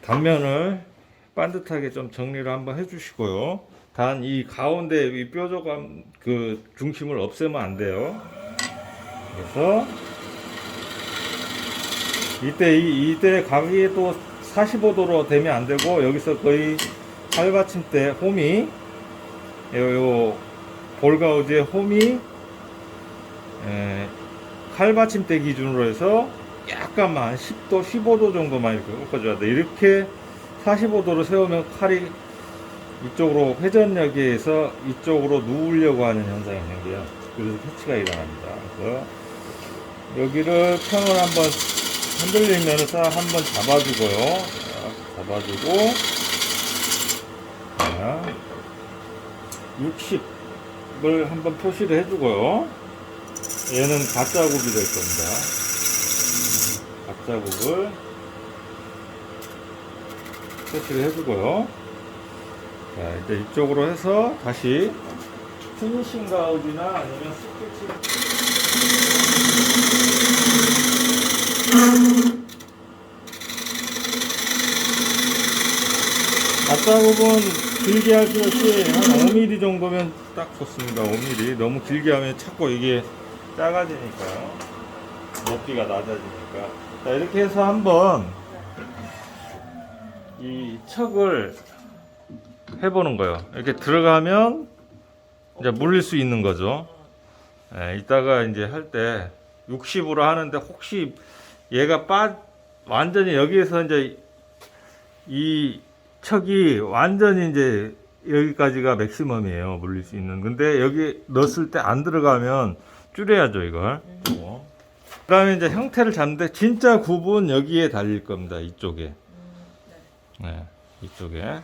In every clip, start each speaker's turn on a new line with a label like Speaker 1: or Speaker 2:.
Speaker 1: 단면을 반듯하게 좀 정리를 한번 해주시고요. 단 이 가운데 이 뾰족한 그 중심을 없애면 안 돼요. 그래서 이때 각이 또 45도로 되면 안 되고, 여기서 거의 칼받침대 홈이 요 볼가우즈의 홈이 칼받침대 기준으로 해서 약간만 10도 15도 정도만 이렇게 꺾어줘야 돼. 이렇게 45도로 세우면 칼이 이쪽으로 회전력에서 이쪽으로 누우려고 하는 현상이 생겨요. 그래서 캐치가 일어납니다. 그래서 여기를 평을 한번 흔들리면서 한번 잡아주고요. 잡아주고, 자, 60을 한번 표시를 해주고요. 얘는 가짜굽이 될 겁니다. 가짜굽을 표시를 해주고요. 자, 이제 이쪽으로 해서 다시 피니싱 가우디나 아니면 스케치 가짜굽은 길게 할 필요 없이 한 5mm 정도면 딱 좋습니다. 5mm 너무 길게 하면 자꾸 이게 작아지니까요. 높이가 낮아지니까. 자, 이렇게 해서 한번 이 척을 해보는 거예요. 이렇게 들어가면 이제 물릴 수 있는 거죠. 이따가 이제 할 때 60으로 하는데 혹시 얘가 완전히 여기에서 이제 이 척이 완전히 이제 여기까지가 맥시멈이에요. 물릴 수 있는. 근데 여기 넣었을 때 안 들어가면 줄여야죠, 이걸. 그 다음에 이제 형태를 잡는데 진짜 굽은 여기에 달릴 겁니다. 이쪽에. 네, 이쪽에.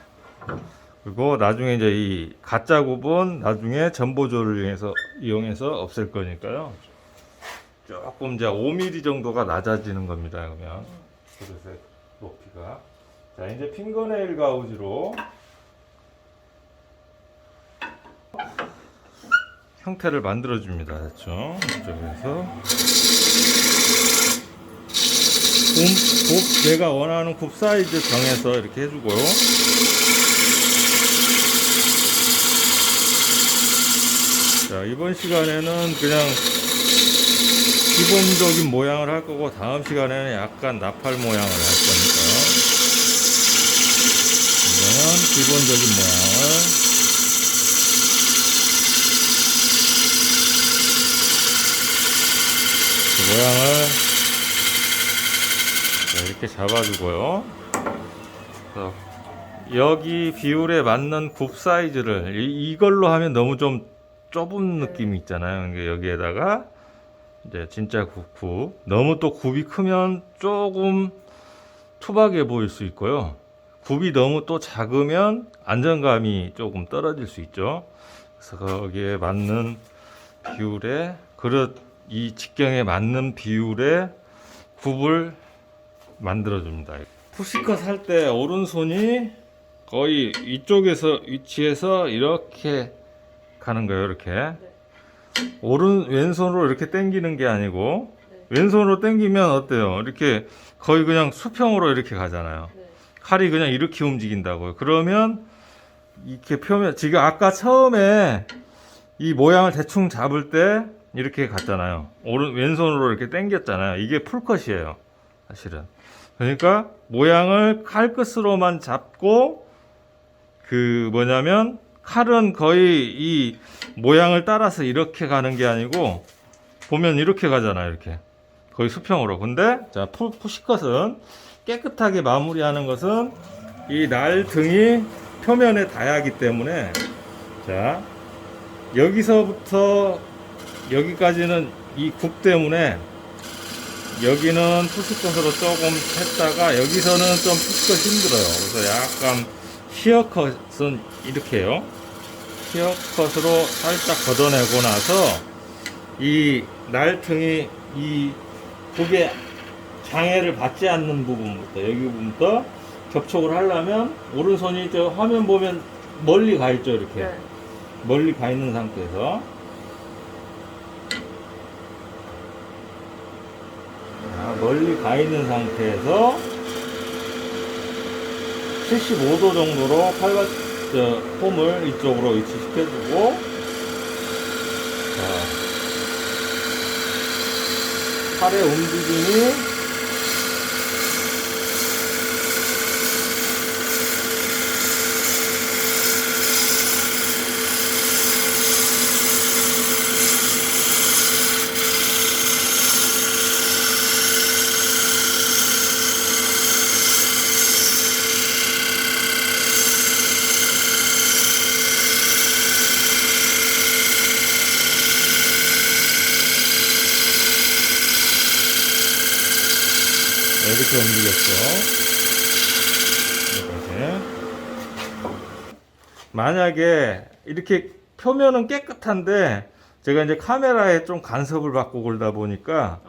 Speaker 1: 그리고 나중에 이제 이 가짜 굽은 나중에 전보조를 이용해서 없앨 거니까요. 조금 이제 5mm 정도가 낮아지는 겁니다. 그러면 그릇의 높이가. 자, 이제 핑거네일 가우지로 형태를 만들어 줍니다. 그렇죠? 이쪽에서 내가 원하는 굽 사이즈 정해서 이렇게 해주고요. 자, 이번 시간에는 그냥 기본적인 모양을 할 거고, 다음 시간에는 약간 나팔 모양을 할 거니까요. 이거는 기본적인 모양을 이렇게 잡아주고요. 여기 비율에 맞는 굽 사이즈를 이걸로 하면 너무 좀 좁은 느낌이 있잖아요. 그러니까 여기에다가 이제 진짜 굽 너무 또 굽이 크면 조금 투박해 보일 수 있고요. 굽이 너무 또 작으면 안정감이 조금 떨어질 수 있죠. 그래서 거기에 맞는 비율에 이 직경에 맞는 비율의 굽을 만들어 줍니다. 푸시컷 할 때 오른손이 거의 이쪽에서 위치해서 이렇게 가는 거예요. 이렇게 왼손으로 이렇게 당기는 게 아니고, 왼손으로 당기면 어때요? 이렇게 거의 그냥 수평으로 이렇게 가잖아요. 칼이 그냥 이렇게 움직인다고요. 그러면 이렇게 표면, 지금 아까 처음에 이 모양을 대충 잡을 때 이렇게 갔잖아요. 왼손으로 이렇게 당겼잖아요. 이게 풀컷이에요, 사실은. 그러니까 모양을 칼끝으로만 잡고, 뭐냐면 칼은 거의 이 모양을 따라서 이렇게 가는 게 아니고, 보면 이렇게 가잖아요. 이렇게 거의 수평으로. 근데 자, 푸시컷은 깨끗하게 마무리하는 것은 이 날 등이 표면에 닿아야하기 때문에, 자, 여기서부터 여기까지는 이 굽 때문에 여기는 푸시컷으로 조금 했다가, 여기서는 좀 푸시컷 힘들어요. 그래서 약간 히어컷은 이렇게 해요. 히어컷으로 살짝 걷어내고 나서 이 날등이 이 굽에 장애를 받지 않는 부분부터, 여기 부분부터 접촉을 하려면 오른손이 저 화면 보면 멀리 가 있죠. 이렇게 멀리 가 있는 상태에서, 멀리 가 있는 상태에서 75도 정도로 홈을 이쪽으로 위치시켜주고, 자, 팔의 움직임이 이렇게 움직였죠. 이렇게. 만약에 이렇게 표면은 깨끗한데 제가 이제 카메라에 좀 간섭을 받고 그러다 보니까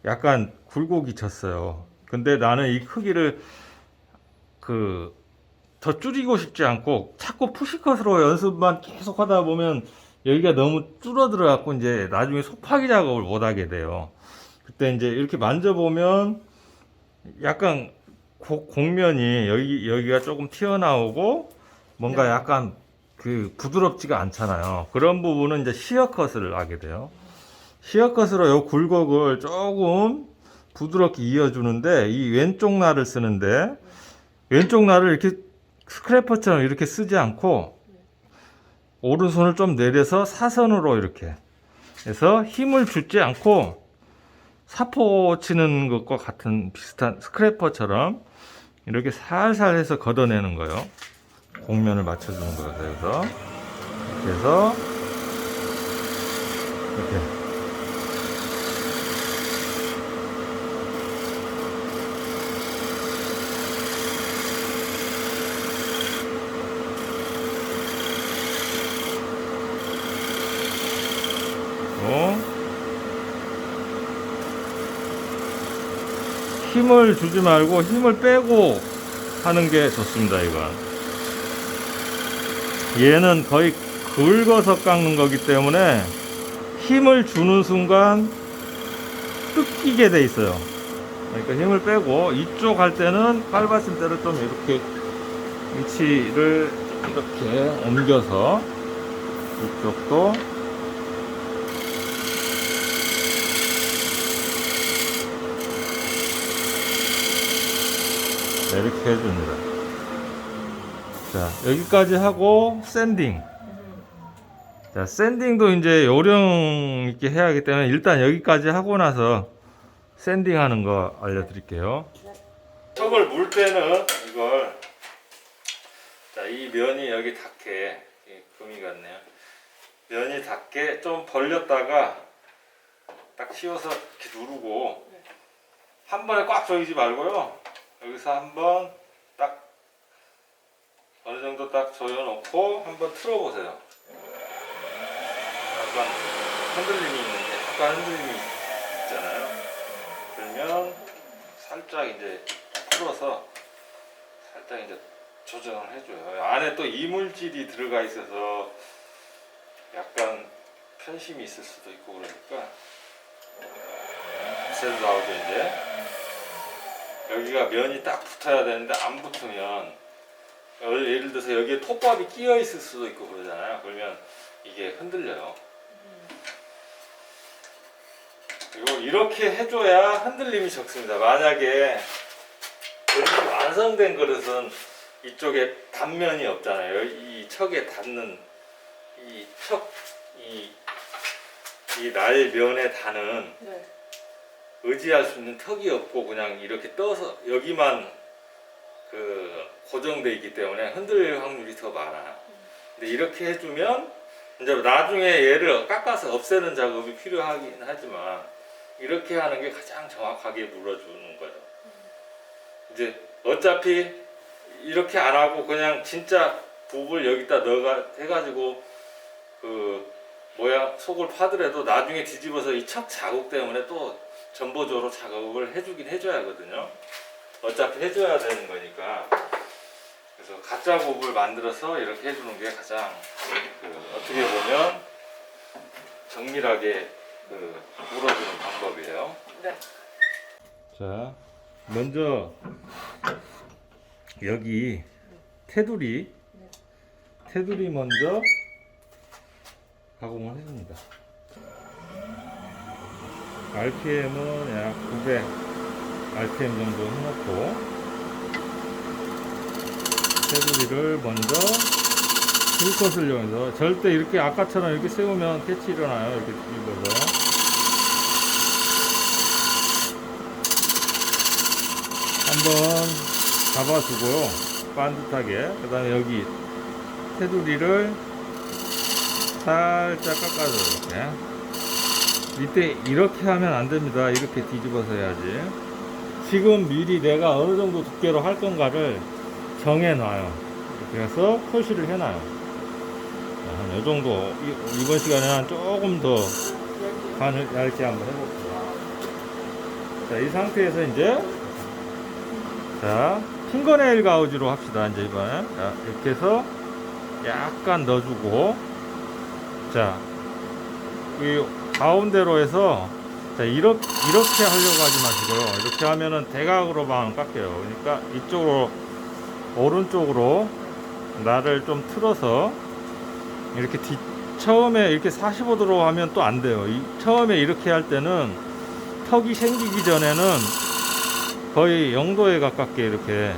Speaker 1: 약간 굴곡이 쳤어요. 근데 나는 이 크기를 더 줄이고 싶지 않고 자꾸 푸시컷으로 연습만 계속 하다 보면 여기가 너무 줄어들어 갖고 이제 나중에 속파기 작업을 못 하게 돼요. 그때 이제 이렇게 만져보면 약간 곡면이 여기가 조금 튀어나오고 뭔가 약간 부드럽지가 않잖아요. 그런 부분은 이제 시어컷을 하게 돼요. 시어컷으로 요 굴곡을 조금 부드럽게 이어주는데 이 왼쪽 날을 쓰는데 왼쪽 날을 이렇게 스크래퍼처럼 이렇게 쓰지 않고 오른손을 좀 내려서 사선으로 이렇게 해서 힘을 주지 않고 사포 치는 것과 같은 비슷한 스크래퍼처럼 이렇게 살살 해서 걷어내는 거예요. 곡면을 맞춰주는 거예요. 그래서 이렇게 해서 이렇게 힘을 주지 말고 힘을 빼고 하는 게 좋습니다. 이건 얘는 거의 긁어서 깎는 거기 때문에 힘을 주는 순간 뜯기게 돼 있어요. 그러니까 힘을 빼고 이쪽 할 때는 칼받침대를 좀 이렇게 위치를 이렇게 옮겨서 이쪽도 이렇게 해줍니다. 자, 여기까지 하고 샌딩. 자, 샌딩도 이제 요령 있게 해야 하기 때문에 일단 여기까지 하고 나서 샌딩 하는 거 알려드릴게요. 척을 물 때는 이걸, 자, 이 면이 여기 닿게, 금이 같네요. 면이 닿게 좀 벌렸다가 딱 씌워서 이렇게 누르고 한 번에 꽉 조이지 말고요. 여기서 한번 딱 어느 정도 딱 조여놓고 한번 틀어보세요. 약간 흔들림이 있는데, 약간 흔들림이 있잖아요. 그러면 살짝 이제 풀어서 살짝 이제 조정을 해줘요. 안에 또 이물질이 들어가 있어서 약간 편심이 있을 수도 있고 그러니까 새로 나오죠 이제. 여기가 면이 딱 붙어야 되는데 안 붙으면 예를 들어서 여기에 톱밥이 끼어 있을 수도 있고 그러잖아요. 그러면 이게 흔들려요. 그리고 이렇게 해줘야 흔들림이 적습니다. 만약에 이렇게 완성된 그릇은 이쪽에 단면이 없잖아요. 이 척에 닿는 이 날면에 닿는 의지할 수 있는 턱이 없고 그냥 이렇게 떠서 여기만 고정되어 있기 때문에 흔들릴 확률이 더 많아요. 근데 이렇게 해주면 이제 나중에 얘를 깎아서 없애는 작업이 필요하긴 하지만 이렇게 하는 게 가장 정확하게 물어주는 거예요. 이제 어차피 이렇게 안 하고 그냥 진짜 붓을 여기다 해가지고 모양 속을 파더라도 나중에 뒤집어서 이 척 자국 때문에 또 전보적으로 작업을 해주긴 해줘야 하거든요. 어차피 해줘야 되는 거니까. 그래서 가짜 굽을 만들어서 이렇게 해주는 게 가장 어떻게 보면 정밀하게 물어주는 방법이에요.
Speaker 2: 네.
Speaker 1: 자, 먼저 여기 테두리
Speaker 2: 네.
Speaker 1: 테두리 먼저 가공을 해줍니다. RPM은 약 900 RPM 정도 해놓고 테두리를 먼저 풀컷을 이용해서 절대 이렇게 아까처럼 이렇게 세우면 캐치 일어나요. 이렇게 뒤집어서 한번 잡아주고요. 반듯하게. 그 다음에 여기 테두리를 살짝 깎아줘요. 이렇게. 밑에 이렇게 하면 안 됩니다. 이렇게 뒤집어서 해야지. 지금 미리 내가 어느 정도 두께로 할 건가를 정해 놔요. 그래서 표시를 해 놔요. 한 요 정도. 이번 시간에 한 조금 더 간을 얇게 한번 해볼게요. 자, 이 상태에서 이제 자, 핑거네일 가우지로 합시다. 이제 이번에. 자, 이렇게 해서 약간 넣어주고, 자, 이 가운데로 해서, 자, 이렇게 하려고 하지 마시고요. 이렇게 하면은 대각으로만 깎여요. 그러니까 이쪽으로, 오른쪽으로 나를 좀 틀어서, 이렇게 처음에 이렇게 45도로 하면 또 안 돼요. 처음에 이렇게 할 때는 턱이 생기기 전에는 거의 0도에 가깝게 이렇게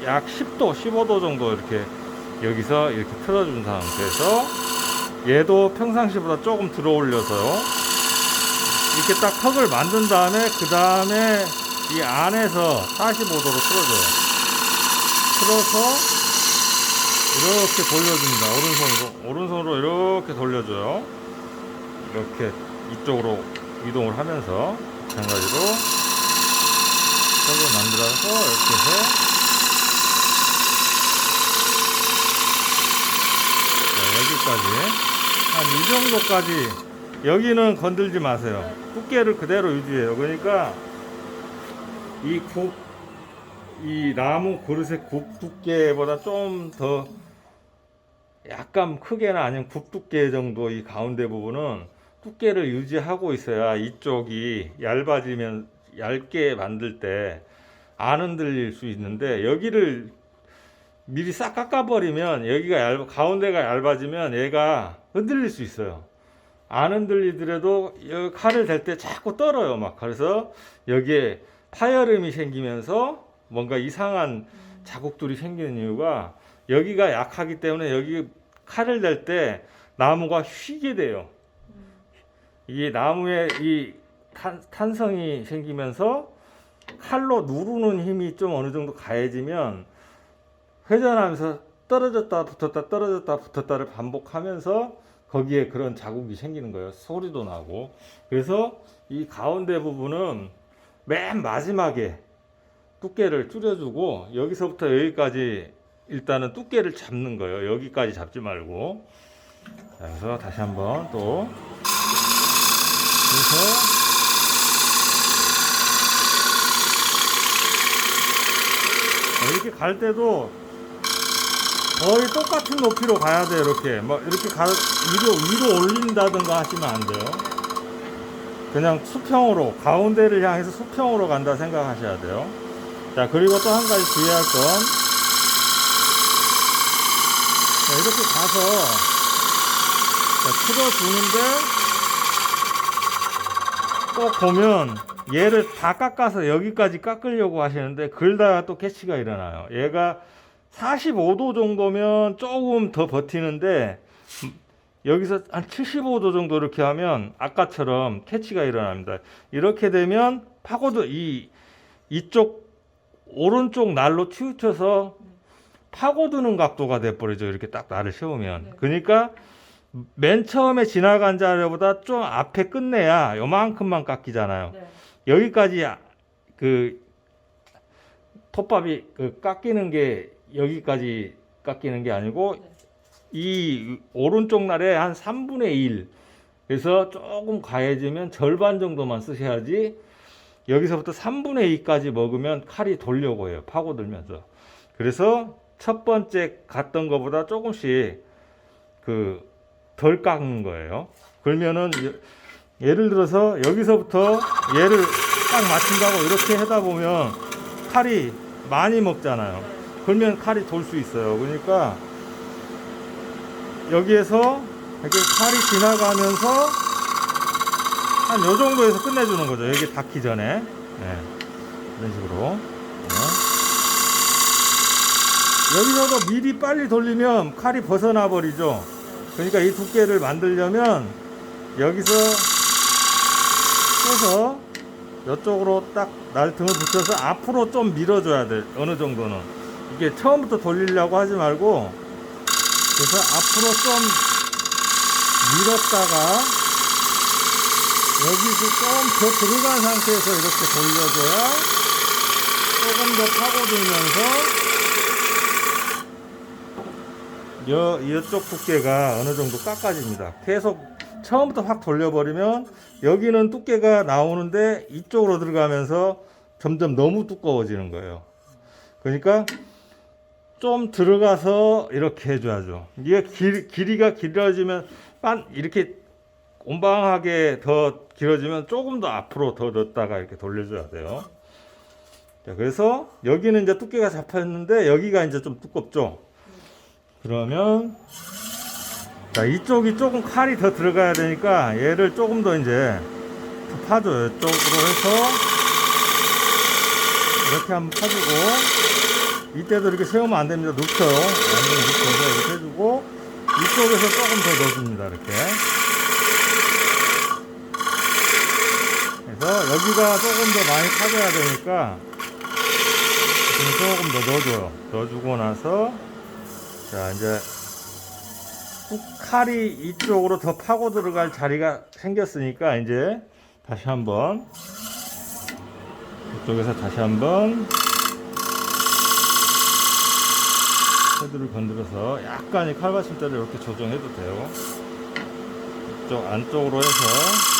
Speaker 1: 약 10도, 15도 정도 이렇게 여기서 이렇게 틀어준 상태에서 얘도 평상시보다 조금 들어 올려서요. 이렇게 딱 턱을 만든 다음에 그 다음에 이 안에서 45도로 틀어줘요. 틀어서 이렇게 돌려줍니다. 오른손으로 이렇게 돌려줘요. 이렇게 이쪽으로 이동을 하면서 마찬가지로 턱을 만들어서 이렇게 해서 자, 여기까지 한 이 정도까지 여기는 건들지 마세요. 두께를 그대로 유지해요. 그러니까 이 나무 그릇의 굽 두께보다 좀 더 약간 크게나 아니면 굽 두께 정도 이 가운데 부분은 두께를 유지하고 있어야 이쪽이 얇아지면 얇게 만들 때 안 흔들릴 수 있는데 여기를 미리 싹 깎아버리면 여기가 가운데가 얇아지면 얘가 흔들릴 수 있어요. 안 흔들리더라도 여기 칼을 댈 때 자꾸 떨어요. 막 그래서 여기에 파열음이 생기면서 뭔가 이상한 자국들이 생기는 이유가 여기가 약하기 때문에 여기 칼을 댈 때 나무가 휘게 돼요. 이 나무에 이 탄성이 생기면서 칼로 누르는 힘이 좀 어느 정도 가해지면 회전하면서 떨어졌다 붙었다 떨어졌다 붙었다를 반복하면서 거기에 그런 자국이 생기는 거예요. 소리도 나고. 그래서 이 가운데 부분은 맨 마지막에 두께를 줄여주고 여기서부터 여기까지 일단은 두께를 잡는 거예요. 여기까지 잡지 말고. 그래서 다시 한번 또 그래서 이렇게 갈 때도 거의 똑같은 높이로 가야 돼요. 이렇게 막 이렇게 위로 올린다든가 하시면 안 돼요. 그냥 수평으로 가운데를 향해서 수평으로 간다 생각하셔야 돼요. 자, 그리고 또 한 가지 주의할 건 자, 이렇게 가서 자, 틀어주는데 꼭 보면 얘를 다 깎아서 여기까지 깎으려고 하시는데 그러다가 또 캐치가 일어나요. 얘가 45도 정도면 조금 더 버티는데 여기서 한 75도 정도 이렇게 하면 아까처럼 캐치가 일어납니다. 이렇게 되면 파고도 이쪽 오른쪽 날로 치우쳐서 파고드는 각도가 돼버리죠. 이렇게 딱 날을 세우면.
Speaker 2: 네.
Speaker 1: 그러니까 맨 처음에 지나간 자료보다 좀 앞에 끝내야 요만큼만 깎이잖아요.
Speaker 2: 네.
Speaker 1: 여기까지 그 톱밥이 깎이는 게 여기까지 깎이는 게 아니고
Speaker 2: 네.
Speaker 1: 이 오른쪽 날에 한 3분의 1 그래서 조금 가해지면 절반 정도만 쓰셔야지 여기서부터 3분의 2까지 먹으면 칼이 돌려고 해요. 파고들면서. 그래서 첫 번째 갔던 것보다 조금씩 덜 깎는 거예요. 그러면은 예를 들어서 여기서부터 얘를 딱 맞춘다고 이렇게 하다 보면 칼이 많이 먹잖아요. 그러면 칼이 돌 수 있어요. 그러니까 여기에서 이렇게 칼이 지나가면서 한 요 정도에서 끝내주는 거죠. 여기 닿기 전에. 네. 이런 식으로. 네. 여기서도 미리 빨리 돌리면 칼이 벗어나 버리죠. 그러니까 이 두께를 만들려면 여기서 빼서 이쪽으로 딱 날등을 붙여서 앞으로 좀 밀어줘야 돼. 어느 정도는. 이게 처음부터 돌리려고 하지 말고, 그래서 앞으로 좀 밀었다가 여기서 좀 더 들어간 상태에서 이렇게 돌려줘야 조금 더 파고들면서 이쪽 두께가 어느 정도 깎아집니다. 계속 처음부터 확 돌려버리면 여기는 두께가 나오는데 이쪽으로 들어가면서 점점 너무 두꺼워지는 거예요. 그러니까 좀 들어가서 이렇게 해줘야죠. 이게 길이가 길어지면 이렇게 옴방하게 더 길어지면 조금 더 앞으로 더 넣었다가 이렇게 돌려줘야 돼요. 자, 그래서 여기는 이제 두께가 잡혔는데 여기가 이제 좀 두껍죠. 그러면 자, 이쪽이 조금 칼이 더 들어가야 되니까 얘를 조금 더 이제 더 파줘요. 이쪽으로 해서 이렇게 한번 파주고, 이때도 이렇게 세우면 안 됩니다. 눕혀요. 완전히 눕혀서 이렇게 해주고, 이쪽에서 조금 더 넣어줍니다. 이렇게. 그래서 여기가 조금 더 많이 파져야 되니까 조금 더 넣어줘요. 넣어주고 나서, 자, 이제 칼이 이쪽으로 더 파고 들어갈 자리가 생겼으니까 이제 다시 한번 이쪽에서 다시 한번 헤드를 건드려서 약간 이 칼받침대를 이렇게 조정해도 돼요. 이쪽 안쪽으로 해서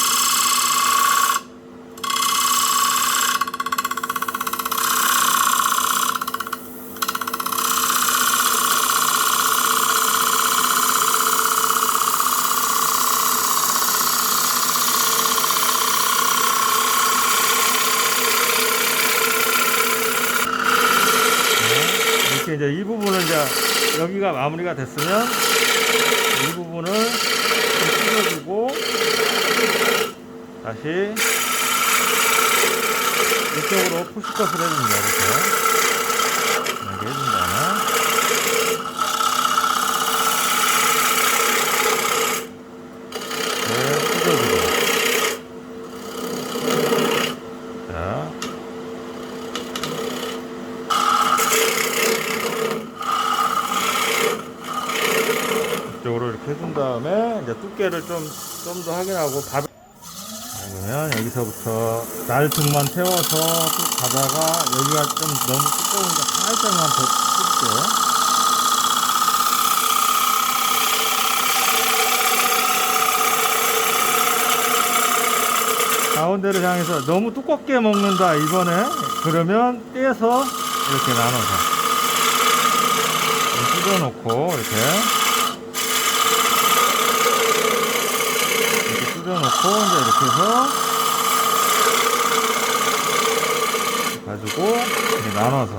Speaker 1: 이제 이 부분을 이제 여기가 마무리가 됐으면 이 부분을 좀 뜯어주고 다시 이쪽으로 푸시컷을 해줍니다. 이렇게 해준 다음에 뜯어주고, 자, 이쪽으로 이렇게 해준 다음에 이제 두께를 좀 더 확인하고 그러면 여기서부터 날등만 태워서 쭉 가다가 여기가 좀 너무 두꺼우니까 살짝만 더 뜯을게요. 가운데를 향해서 너무 두껍게 먹는다 이번에, 그러면 떼서 이렇게 나눠서 뜯어놓고 이렇게 뜯어놓고 이제 이렇게 해서 가지고 이렇게 나눠서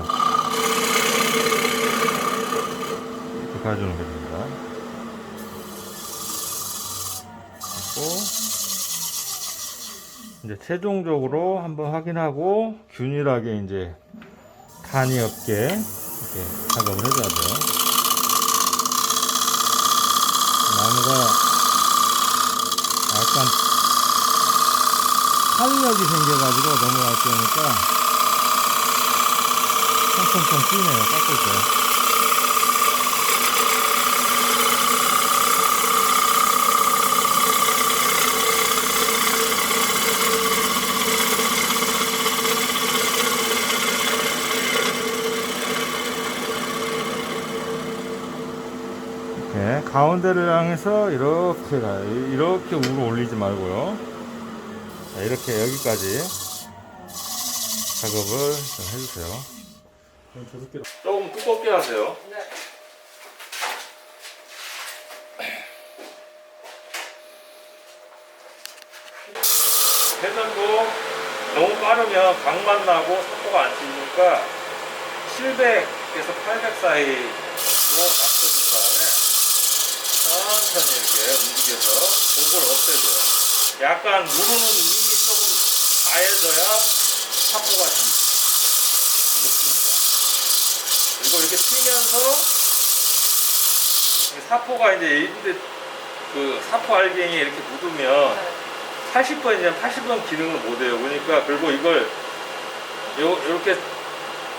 Speaker 1: 이렇게 가주는 게 됩니다. 그리고 이제 최종적으로 한번 확인하고 균일하게 이제 탄이 없게 이렇게 작업을 해줘야 돼요. 나무가 약간 탄력이 생겨가지고 넘어갈 때 오니까 텅텅텅 튀네요. 깎을 때. 이렇게 가운데를 향해서 이렇게 가요. 이렇게 위로 올리지 말고요. 자, 이렇게 여기까지 작업을 좀 해주세요. 조금 두껍게 하세요.
Speaker 2: 네.
Speaker 1: 회전도 너무 빠르면 각만 나고 속도가 안 치니까 700 600에서 800 사이로 맞춰준 다음에 천천히 이렇게 움직여서 목을 없애줘요. 약간 누르는 힘이 조금 가해져야 사포가 묻습니다. 그리고 이렇게 튀면서 사포가 이제 이런데 그 사포 알갱이 이렇게 묻으면 80번이면 80번 기능을 못해요. 그러니까 그리고 이걸 이렇게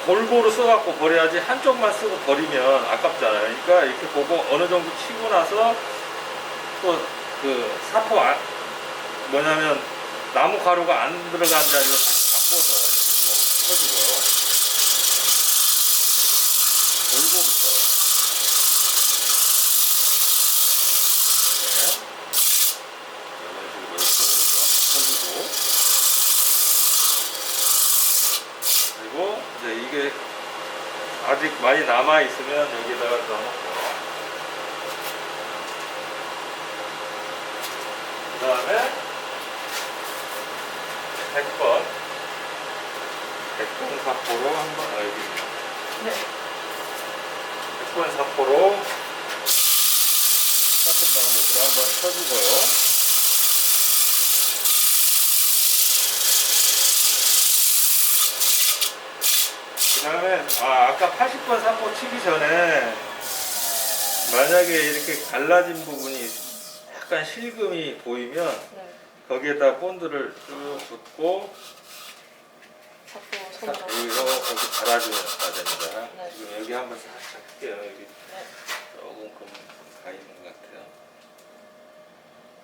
Speaker 1: 골고루 써갖고 버려야지 한쪽만 쓰고 버리면 아깝잖아요. 그러니까 이렇게 보고 어느 정도 치고 나서 또 그 사포 뭐냐면 나무 가루가 안 들어간 자리로 다시 바꿔서 이렇게 좀 쳐주고요. 골고루 써요. 이런 식으로 옆으로 한번 쳐주고, 그리고 이제 이게 아직 많이 남아 있으면 여기다가 넣어놓고, 그 다음에 100번 사포로 한번 여기
Speaker 2: 네.
Speaker 1: 100번 사포로 똑같은 방법으로 한번 쳐주고요. 그 다음에 아까 80번 사포 치기 전에 만약에 이렇게 갈라진 부분이 약간 실금이 보이면
Speaker 2: 네.
Speaker 1: 거기에다 본드를 쭉 붓고
Speaker 2: 사포 손으로.
Speaker 1: 여기서 이렇게 갈아주면 됩니다.
Speaker 2: 네.
Speaker 1: 지금 여기 한번 살짝 할게요. 여기
Speaker 2: 네.
Speaker 1: 조금 가 있는 것 같아요.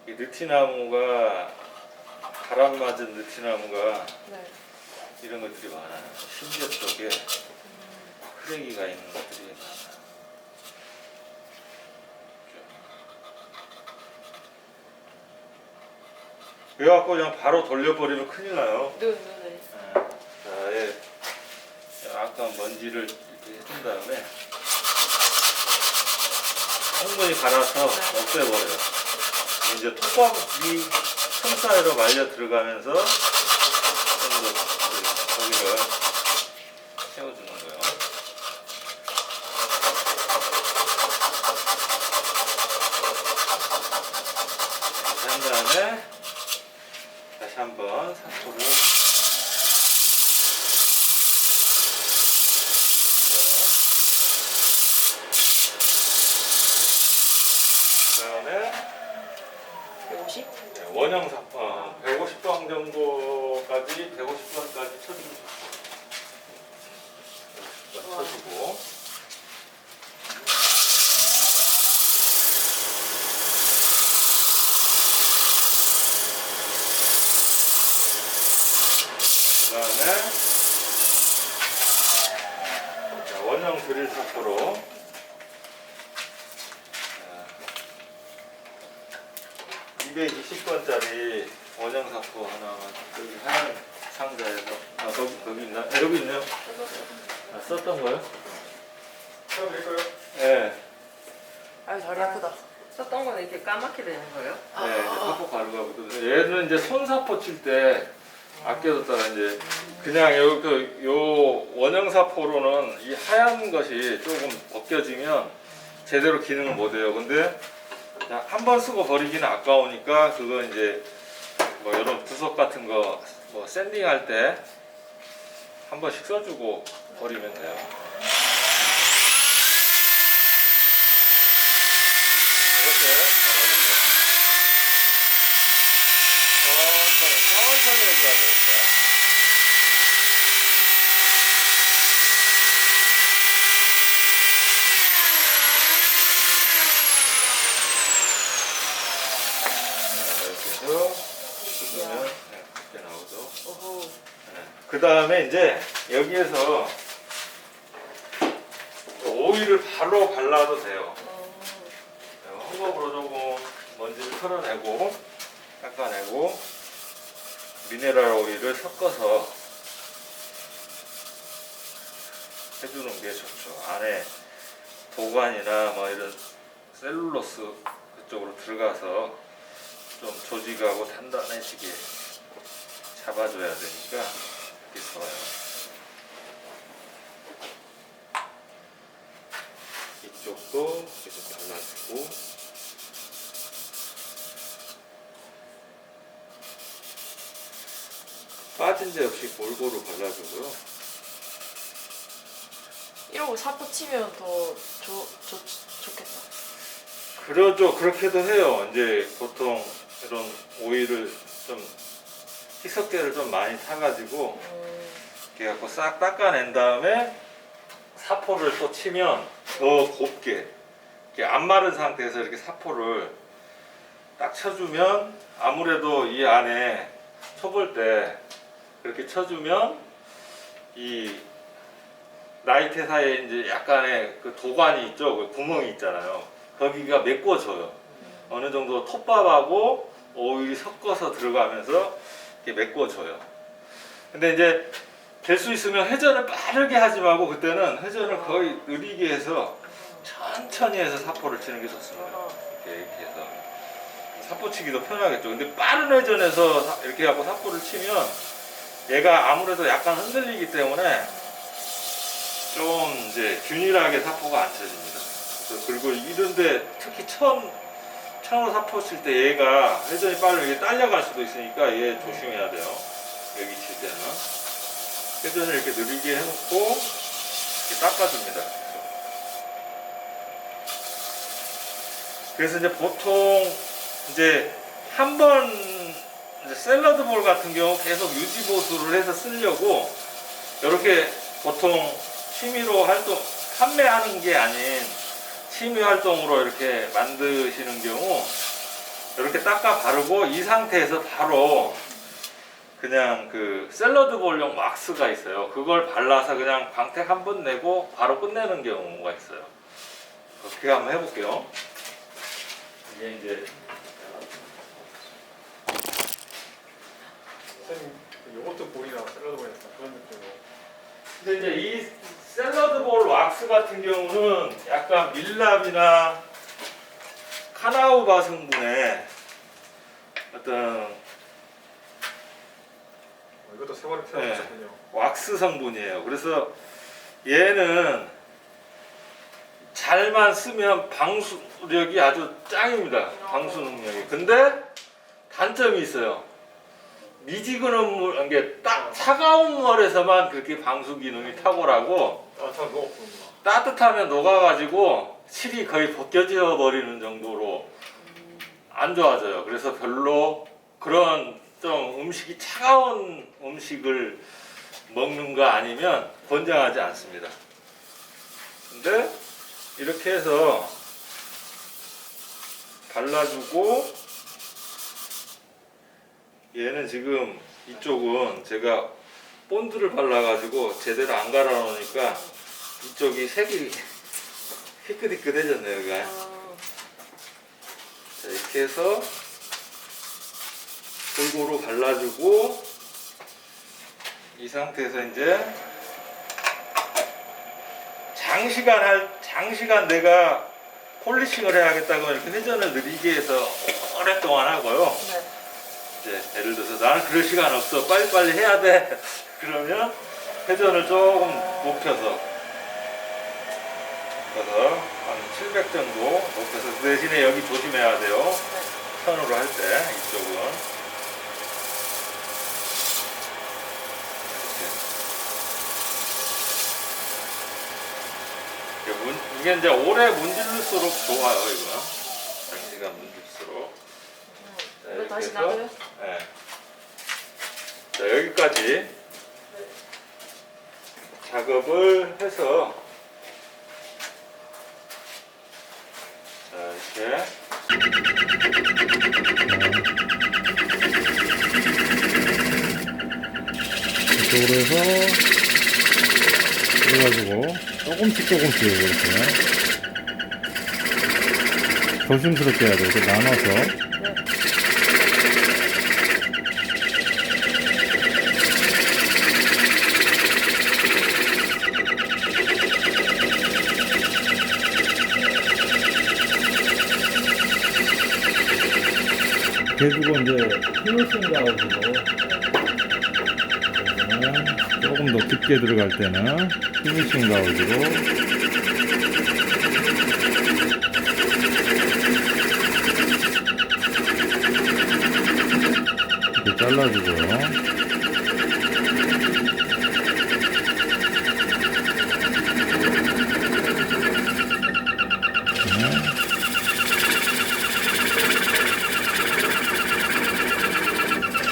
Speaker 1: 이 느티나무가 바람 맞은 느티나무가
Speaker 2: 네.
Speaker 1: 이런 것들이 많아요. 심지어 쪽에 크레기가 있는 것들이 많아요. 그래갖고 그냥 바로 돌려버리면 큰일 나요.
Speaker 2: 네, 네,
Speaker 1: 자, 예. 약간 먼지를 이렇게 해준 다음에 충분히 갈아서 없애버려요. 이제 톱밥이 틈 사이로 말려 들어가면서 좀 더 거기를 채워주는 거예요. 이렇게 한 다음에 다시 한번 사포를 그다음에
Speaker 2: 150?
Speaker 1: 원형 사포 150번 정도까지 150번까지 쳐주면 좋고 150번 쳐주고 그다음에 원형 드릴 사포로 220번짜리 원형 사포 하나만 여기 하얀 상자에서 거기 있나? 여기 있네요. 썼던 거요? 써드릴까요? 네.
Speaker 2: 아유, 다리 아프다.
Speaker 3: 썼던 거는 이렇게 까맣게 되는 거예요?
Speaker 1: 네, 사포 가루가 묻어서 얘는 이제 손사포 칠 때 아껴뒀다가 이제 그냥 요 원형 사포로는 이 하얀 것이 조금 벗겨지면 제대로 기능을 못해요. 근데 한 번 쓰고 버리기는 아까우니까 그거 이제 뭐 이런 부속 같은 거 뭐 샌딩할 때 한 번씩 써주고 버리면 돼요. 이렇게 잡아줍니다. 천천히 해줘야 되니까. 이렇게 해서 뜯으면 이렇게 나오죠.
Speaker 2: 오호.
Speaker 1: 그 다음에 이제 여기에서 오일을 바로 발라도 돼요. 헝겊으로 조금 먼지를 털어내고 닦아내고 미네랄 오일을 섞어서 해주는 게 좋죠. 안에 도관이나 뭐 이런 셀룰로스 그쪽으로 들어가서 좀 조직하고 단단해지게 잡아줘야 되니까 이게 좋아요. 이쪽도 계속 발라주고 빠진 데 없이 골고루 발라주고요.
Speaker 2: 이러고 사포 치면 더 좋겠다.
Speaker 1: 그러죠. 그렇게도 해요. 이제 보통 이런 오일을 좀 희석제를 좀 많이 타가지고 이렇게 갖고 싹 닦아낸 다음에 사포를 또 치면 더 곱게 이렇게 안 마른 상태에서 이렇게 사포를 딱 쳐주면 아무래도 이 안에 쳐볼 때 그렇게 쳐주면 이 나이테 사이에 이제 약간의 그 도관이 있죠. 그 구멍이 있잖아요. 거기가 메꿔져요. 어느 정도 톱밥하고 오일이 섞어서 들어가면서 이렇게 메꿔져요. 근데 이제 될 수 있으면 회전을 빠르게 하지 말고 그때는 회전을 거의 느리게 해서 천천히 해서 사포를 치는 게 좋습니다. 이렇게 해서 사포치기도 편하겠죠. 근데 빠른 회전에서 이렇게 하고 사포를 치면 얘가 아무래도 약간 흔들리기 때문에 좀 이제 균일하게 사포가 안 쳐집니다. 그래서 그리고 이런데 특히 처음으로 사포 칠 때 얘가 회전이 빠르면 이게 딸려갈 수도 있으니까 얘 조심해야 돼요. 여기 칠 때는 회전을 이렇게 느리게 해놓고 이렇게 닦아줍니다. 그래서 이제 보통 이제 한 번 샐러드 볼 같은 경우 계속 유지 보수를 해서 쓰려고 이렇게 보통 취미로 판매하는 게 아닌 취미 활동으로 이렇게 만드시는 경우 이렇게 닦아 바르고 이 상태에서 바로 그냥 그 샐러드 볼용 왁스가 있어요. 그걸 발라서 그냥 광택 한 번 내고 바로 끝내는 경우가 있어요. 그렇게 한번 해볼게요. 이게 이제
Speaker 4: 선생님 요거트 볼이나 샐러드 볼이나 그런 느낌으로.
Speaker 1: 근데 이제 이 샐러드 볼 왁스 같은 경우는 약간 밀랍이나 카나우바 성분의 어떤
Speaker 4: 이것도 세월이 필요하셨군요.
Speaker 1: 왁스 성분이에요. 그래서 얘는 잘만 쓰면 방수력이 아주 짱입니다. 방수 능력이. 근데 단점이 있어요. 미지근한 물, 이게 딱 차가운 물에서만 그렇게 방수 기능이 탁월하고
Speaker 4: 잘 녹았구나.
Speaker 1: 따뜻하면 녹아가지고 실이 거의 벗겨져 버리는 정도로 안 좋아져요. 그래서 별로 그런 좀 음식이 차가운 음식을 먹는 거 아니면 권장하지 않습니다. 근데 이렇게 해서 발라주고 얘는 지금 이쪽은 제가 본드를 발라가지고 제대로 안 갈아 놓으니까 이쪽이 색이 희끗희끗해졌네요. 여기가. 자, 이렇게 해서 골고루 발라주고 이 상태에서 이제 장시간 내가 폴리싱을 해야겠다고 이렇게 회전을 느리게 해서 오랫동안 하고요.
Speaker 2: 네.
Speaker 1: 이제 예를 들어서 나는 그럴 시간 없어, 빨리빨리 해야 돼. 그러면 회전을 조금 높여서 한 700 정도 높여서 그 대신에 여기 조심해야 돼요. 선으로 할 때 이쪽은 이게 이제 오래 문질릴수록 좋아요. 이거 장시간 문질수록.
Speaker 2: 이거 다시 놔둬요?
Speaker 1: 네. 자, 여기까지 작업을 해서 자, 이렇게
Speaker 5: 이쪽으로 해서 그래가지고 조금씩 이렇게 조심스럽게 해야 돼. 이렇게 나눠서. 해주고 이제 피니싱 가우스로 조금 더 깊게 들어갈 때는 피니싱 가우스로
Speaker 1: 잘라주고요.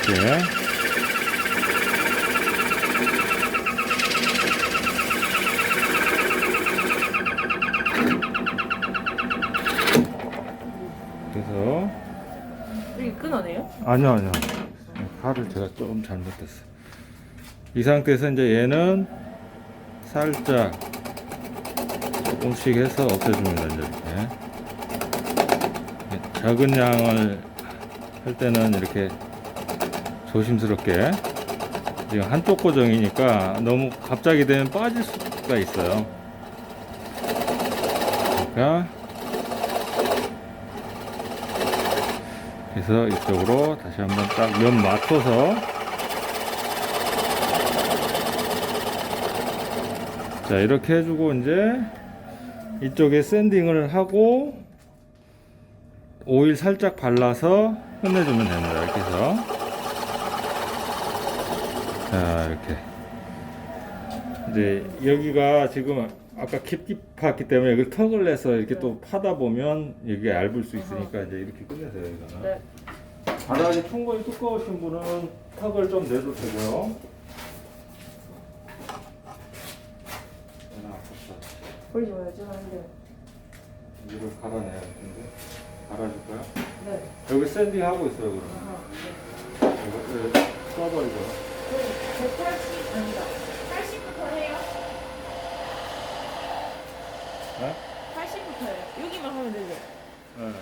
Speaker 1: 이렇게. 그래서
Speaker 2: 여기 끊어내요?
Speaker 1: 아니요. 팔을 제가 좀 잘못했어. 이 상태에서 이제 얘는 살짝 조금씩 해서 없애줍니다. 이제 이렇게 작은 양을 할 때는 이렇게 조심스럽게, 지금 한쪽 고정이니까 너무 갑자기 되면 빠질 수가 있어요. 그러니까 그래서 이쪽으로 다시 한번 딱 면 맞춰서, 자 이렇게 해주고 이제 이쪽에 샌딩을 하고 오일 살짝 발라서 끝내주면 됩니다. 이렇게 해서, 자 이렇게 이제 여기가 지금 아까 깊이 팠기 때문에 여기 턱을 내서 이렇게 또 파다 보면 여기가 얇을 수 있으니까 이제 이렇게 끝내세요. 이거는.
Speaker 2: 네.
Speaker 1: 바닥이 충분히 두꺼우신 분은 턱을 좀 내도 되고요.
Speaker 2: 버리지 마야지 하는데.
Speaker 1: 이걸 갈아내야 되는데 갈아줄까요?
Speaker 2: 네.
Speaker 1: 여기 샌딩 하고 있어요. 그러면 이것을 써버리고.
Speaker 2: 180 아니다. 80부터 해요?
Speaker 1: 네?
Speaker 2: 80부터 해요. 여기만 하면 되죠?
Speaker 1: 네.